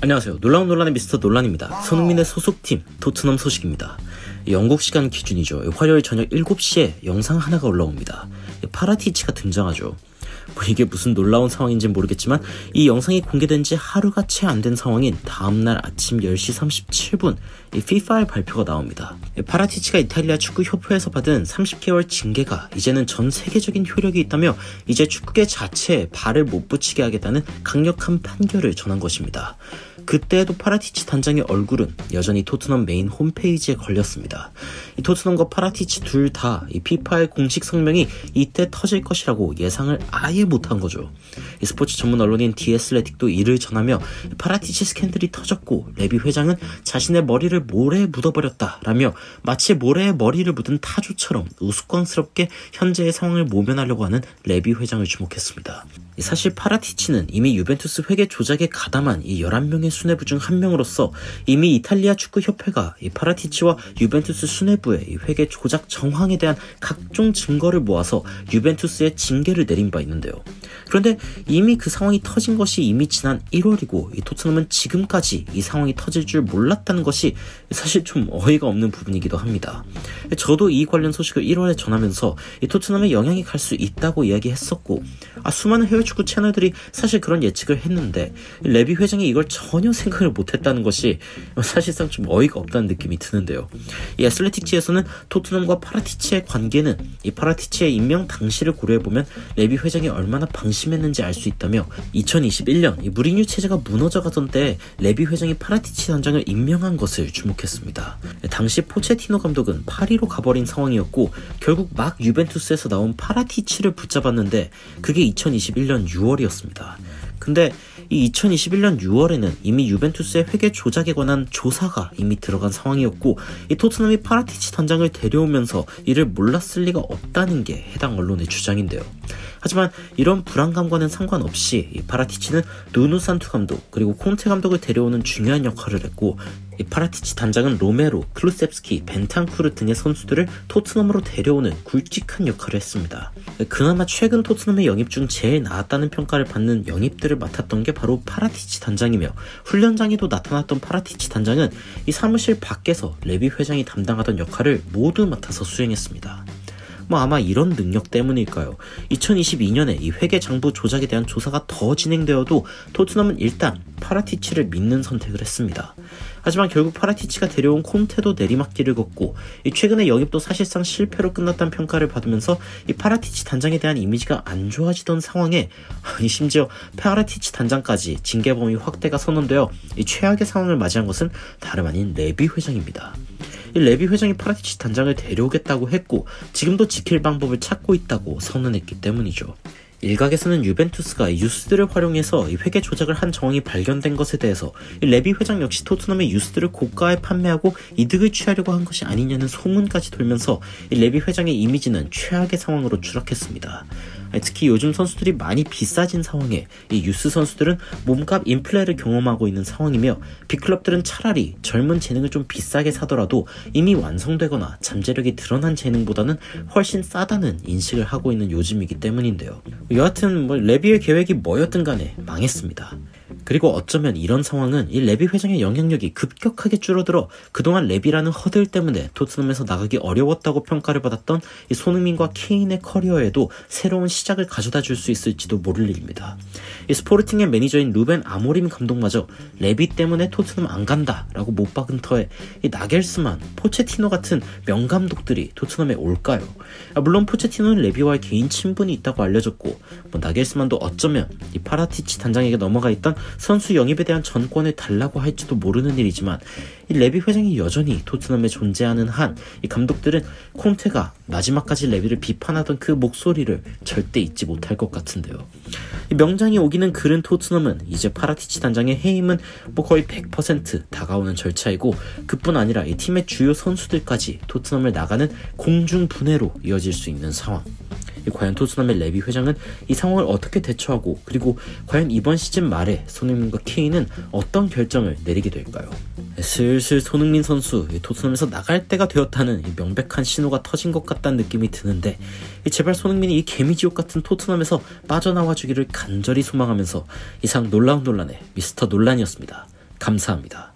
안녕하세요. 놀라운 논란의 미스터 논란입니다. 손흥민의 소속팀 토트넘 소식입니다. 영국 시간 기준이죠. 화요일 저녁 7시에 영상 하나가 올라옵니다. 파라티치가 등장하죠. 이게 무슨 놀라운 상황인지는 모르겠지만 이 영상이 공개된 지 하루가 채 안 된 상황인 다음날 아침 10시 37분 이 FIFA의 발표가 나옵니다. 파라티치가 이탈리아 축구협회에서 받은 30개월 징계가 이제는 전 세계적인 효력이 있다며 이제 축구계 자체에 발을 못 붙이게 하겠다는 강력한 판결을 전한 것입니다. 그때에도 파라티치 단장의 얼굴은 여전히 토트넘 메인 홈페이지에 걸렸습니다. 이 토트넘과 파라티치 둘 다 이 FIFA의 공식 성명이 이때 터질 것이라고 예상을 아예 못한 거죠. 이 스포츠 전문 언론인 디 애슬레틱도 이를 전하며 파라티치 스캔들이 터졌고 레비 회장은 자신의 머리를 모래에 묻어버렸다라며 마치 모래에 머리를 묻은 타조처럼 우스꽝스럽게 현재의 상황을 모면하려고 하는 레비 회장을 주목했습니다. 사실 파라티치는 이미 유벤투스 회계 조작에 가담한 이 11명의 수뇌부 중 한 명으로서 이미 이탈리아 축구협회가 이 파라티치와 유벤투스 수뇌부의 이 회계 조작 정황에 대한 각종 증거를 모아서 유벤투스에 징계를 내린 바 있는데요. 그런데 이미 그 상황이 터진 것이 이미 지난 1월이고 이 토트넘은 지금까지 이 상황이 터질 줄 몰랐다는 것이 사실 좀 어이가 없는 부분이기도 합니다. 저도 이 관련 소식을 1월에 전하면서 이 토트넘에 영향이 갈 수 있다고 이야기했었고 수많은 해외 축구 채널들이 사실 그런 예측을 했는데 레비 회장이 이걸 전혀 생각을 못했다는 것이 사실상 좀 어이가 없다는 느낌이 드는데요. 이 애슬레틱지에서는 토트넘과 파라티치의 관계는 이 파라티치의 임명 당시를 고려해보면 레비 회장이 얼마나 방심했는지 알 수 있다며 2021년 이 무리뉴 체제가 무너져가던 때에 레비 회장이 파라티치 단장을 임명한 것을 주목했습니다. 당시 포체티노 감독은 파리로 가버린 상황이었고 결국 막 유벤투스에서 나온 파라티치를 붙잡았는데 그게 2021년 6월이었습니다. 근데 이 2021년 6월에는 이미 유벤투스의 회계 조작에 관한 조사가 이미 들어간 상황이었고 이 토트넘이 파라티치 단장을 데려오면서 이를 몰랐을 리가 없다는 게 해당 언론의 주장인데요. 하지만 이런 불안감과는 상관없이 이 파라티치는 누누 산투 감독 그리고 콘테 감독을 데려오는 중요한 역할을 했고 이 파라티치 단장은 로메로, 클루셉스키, 벤탄쿠르 등의 선수들을 토트넘으로 데려오는 굵직한 역할을 했습니다. 그나마 최근 토트넘의 영입 중 제일 나았다는 평가를 받는 영입들을 맡았던 게 바로 파라티치 단장이며 훈련장에도 나타났던 파라티치 단장은 이 사무실 밖에서 레비 회장이 담당하던 역할을 모두 맡아서 수행했습니다. 아마 이런 능력 때문일까요? 2022년에 이 회계 장부 조작에 대한 조사가 더 진행되어도 토트넘은 일단 파라티치를 믿는 선택을 했습니다. 하지만 결국 파라티치가 데려온 콘테도 내리막길을 걷고 최근의 영입도 사실상 실패로 끝났다는 평가를 받으면서 이 파라티치 단장에 대한 이미지가 안 좋아지던 상황에 심지어 파라티치 단장까지 징계 범위 확대가 선언되어 이 최악의 상황을 맞이한 것은 다름 아닌 레비 회장입니다. 이 레비 회장이 파라티치 단장을 데려오겠다고 했고 지금도 지킬 방법을 찾고 있다고 선언했기 때문이죠. 일각에서는 유벤투스가 유스들을 활용해서 이 회계 조작을 한 정황이 발견된 것에 대해서 이 레비 회장 역시 토트넘의 유스들을 고가에 판매하고 이득을 취하려고 한 것이 아니냐는 소문까지 돌면서 이 레비 회장의 이미지는 최악의 상황으로 추락했습니다. 특히 요즘 선수들이 많이 비싸진 상황에 이 유스 선수들은 몸값 인플레를 경험하고 있는 상황이며 빅클럽들은 차라리 젊은 재능을 좀 비싸게 사더라도 이미 완성되거나 잠재력이 드러난 재능보다는 훨씬 싸다는 인식을 하고 있는 요즘이기 때문인데요. 여하튼 레비의 계획이 뭐였든 간에 망했습니다. 그리고 어쩌면 이런 상황은 이 레비 회장의 영향력이 급격하게 줄어들어 그동안 레비라는 허들 때문에 토트넘에서 나가기 어려웠다고 평가를 받았던 이 손흥민과 케인의 커리어에도 새로운 시작을 가져다 줄 수 있을지도 모를 일입니다. 이 스포르팅의 매니저인 루벤 아모림 감독마저 레비 때문에 토트넘 안 간다 라고 못 박은 터에 이 나겔스만, 포체티노 같은 명감독들이 토트넘에 올까요? 물론 포체티노는 레비와의 개인 친분이 있다고 알려졌고 나겔스만도 어쩌면 이 파라티치 단장에게 넘어가 있던 선수 영입에 대한 전권을 달라고 할지도 모르는 일이지만 이 레비 회장이 여전히 토트넘에 존재하는 한 이 감독들은 콘테가 마지막까지 레비를 비판하던 그 목소리를 절대 잊지 못할 것 같은데요. 이 명장이 오기는 그른 토트넘은 이제 파라티치 단장의 해임은 거의 100% 다가오는 절차이고 그뿐 아니라 이 팀의 주요 선수들까지 토트넘을 나가는 공중분해로 이어질 수 있는 상황. 과연 토트넘의 레비 회장은 이 상황을 어떻게 대처하고 그리고 과연 이번 시즌 말에 손흥민과 케인은 어떤 결정을 내리게 될까요? 슬슬 손흥민 선수 토트넘에서 나갈 때가 되었다는 이 명백한 신호가 터진 것 같다는 느낌이 드는데 제발 손흥민이 이 개미지옥 같은 토트넘에서 빠져나와 주기를 간절히 소망하면서 이상 놀라운 논란의 미스터 논란이었습니다. 감사합니다.